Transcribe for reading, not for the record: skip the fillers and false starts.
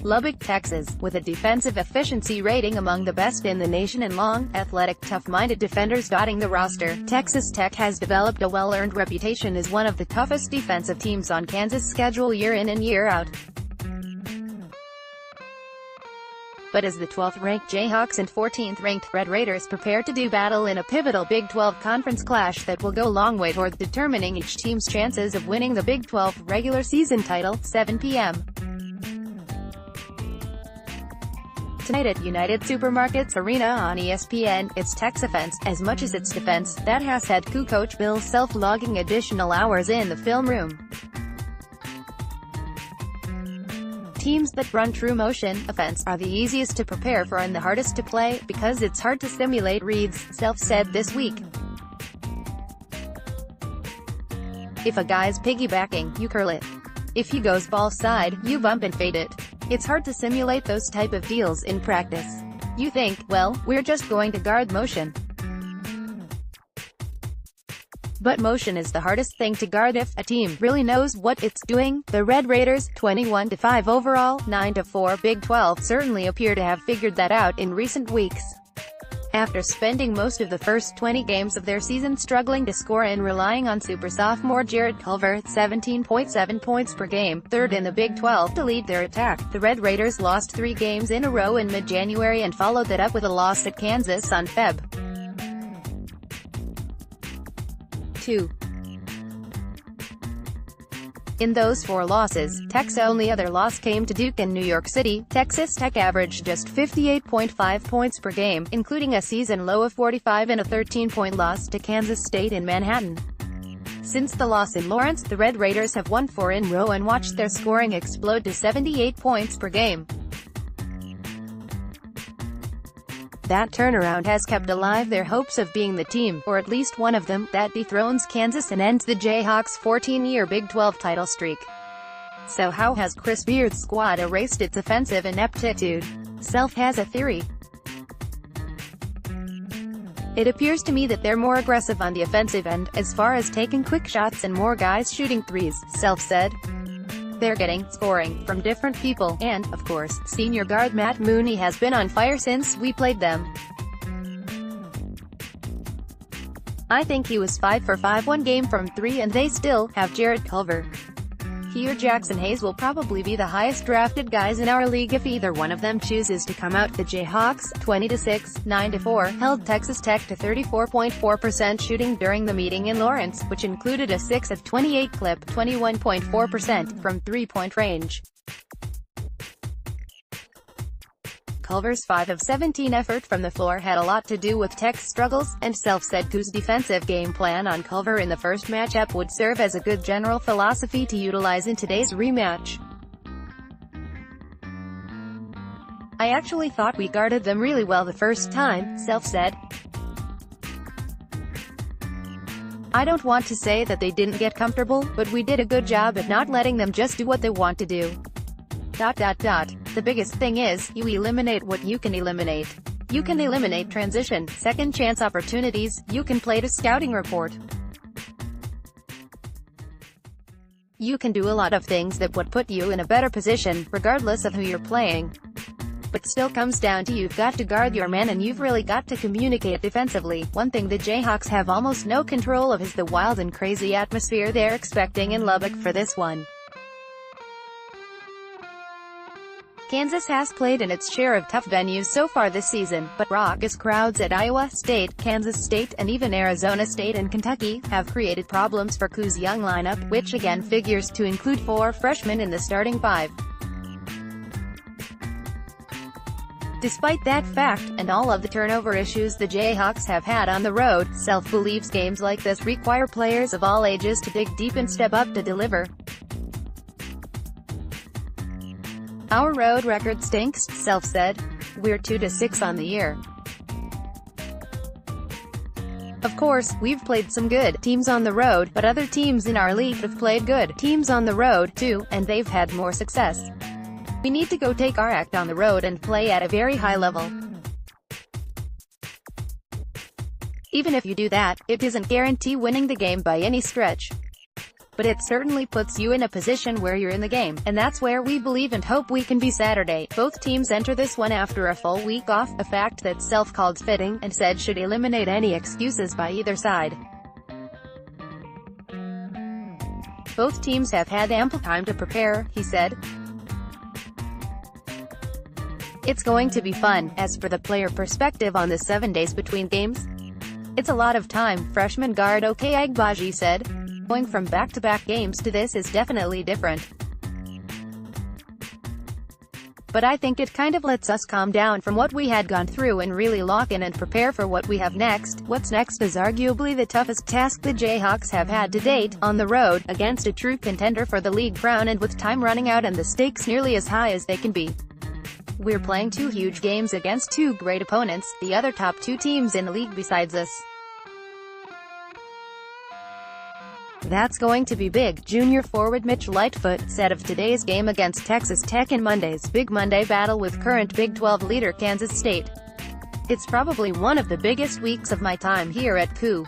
Lubbock, Texas, with a defensive efficiency rating among the best in the nation and long, athletic, tough-minded defenders dotting the roster. Texas Tech has developed a well-earned reputation as one of the toughest defensive teams on Kansas' schedule year in and year out. But as the 12th-ranked Jayhawks and 14th-ranked Red Raiders prepare to do battle in a pivotal Big 12 conference clash that will go a long way toward determining each team's chances of winning the Big 12 regular season title, 7 p.m. tonight at United Supermarkets Arena on ESPN. It's Tech's offense, as much as its defense, that has had coach Bill Self logging additional hours in the film room. Teams that run true motion offense are the easiest to prepare for and the hardest to play, because it's hard to simulate reads, Self said this week. If a guy's piggybacking, you curl it. If he goes ball side, you bump and fade it. It's hard to simulate those type of deals in practice. You think, well, we're just going to guard motion. But motion is the hardest thing to guard if a team really knows what it's doing. The Red Raiders, 21-5 overall, 9-4 Big 12, certainly appear to have figured that out in recent weeks. After spending most of the first 20 games of their season struggling to score and relying on super sophomore Jarrett Culver, 17.7 points per game, third in the Big 12, to lead their attack, the Red Raiders lost 3 games in a row in mid-January and followed that up with a loss at Kansas on Feb. 2. In those 4 losses, Tech's only other loss came to Duke in New York City. Texas Tech averaged just 58.5 points per game, including a season low of 45 and a 13-point loss to Kansas State in Manhattan. Since the loss in Lawrence, the Red Raiders have won 4 in a row and watched their scoring explode to 78 points per game. That turnaround has kept alive their hopes of being the team, or at least one of them, that dethrones Kansas and ends the Jayhawks' 14-year Big 12 title streak. So how has Chris Beard's squad erased its offensive ineptitude? Self has a theory. It appears to me that they're more aggressive on the offensive end, as far as taking quick shots and more guys shooting threes, Self said. They're getting scoring from different people, and, of course, senior guard Matt Mooney has been on fire since we played them. I think he was 5 for 5 one game from 3 and they still have Jarrett Culver. He or Jackson Hayes will probably be the highest drafted guys in our league if either one of them chooses to come out. The Jayhawks, 20-6, 9-4, held Texas Tech to 34.4% shooting during the meeting in Lawrence, which included a 6 of 28 clip, 21.4% from three-point range. Culver's 5 of 17 effort from the floor had a lot to do with Tech's struggles, and Self said Coos' defensive game plan on Culver in the first matchup would serve as a good general philosophy to utilize in today's rematch. I actually thought we guarded them really well the first time, Self said. I don't want to say that they didn't get comfortable, but we did a good job at not letting them just do what they want to do. ... The biggest thing is, you eliminate what you can eliminate. You can eliminate transition, second chance opportunities, you can play to scouting report. You can do a lot of things that would put you in a better position, regardless of who you're playing. But still comes down to you've got to guard your man and you've really got to communicate defensively. One thing the Jayhawks have almost no control of is the wild and crazy atmosphere they're expecting in Lubbock for this one. Kansas has played in its share of tough venues so far this season, but raucous crowds at Iowa State, Kansas State, and even Arizona State and Kentucky have created problems for Coos' young lineup, which again figures to include 4 freshmen in the starting 5. Despite that fact, and all of the turnover issues the Jayhawks have had on the road, Self believes games like this require players of all ages to dig deep and step up to deliver. Our road record stinks, Self said. We're 2-6 on the year. Of course, we've played some good teams on the road, but other teams in our league have played good teams on the road, too, and they've had more success. We need to go take our act on the road and play at a very high level. Even if you do that, it doesn't guarantee winning the game by any stretch. but it certainly puts you in a position where you're in the game, and that's where we believe and hope we can be Saturday. Both teams enter this one after a full week off, a fact that Self called fitting, and said should eliminate any excuses by either side. Both teams have had ample time to prepare, he said. It's going to be fun. As for the player perspective on the 7 days between games, it's a lot of time, freshman guard OK Agbaji said. Going from back-to-back games to this is definitely different. But I think it kind of lets us calm down from what we had gone through and really lock in and prepare for what we have next. What's next is arguably the toughest task the Jayhawks have had to date, on the road, against a true contender for the league crown and with time running out and the stakes nearly as high as they can be. We're playing 2 huge games against 2 great opponents, the other top 2 teams in the league besides us. That's going to be big, junior forward Mitch Lightfoot said of today's game against Texas Tech and Monday's Big Monday battle with current Big 12 leader Kansas State. It's probably one of the biggest weeks of my time here at KU.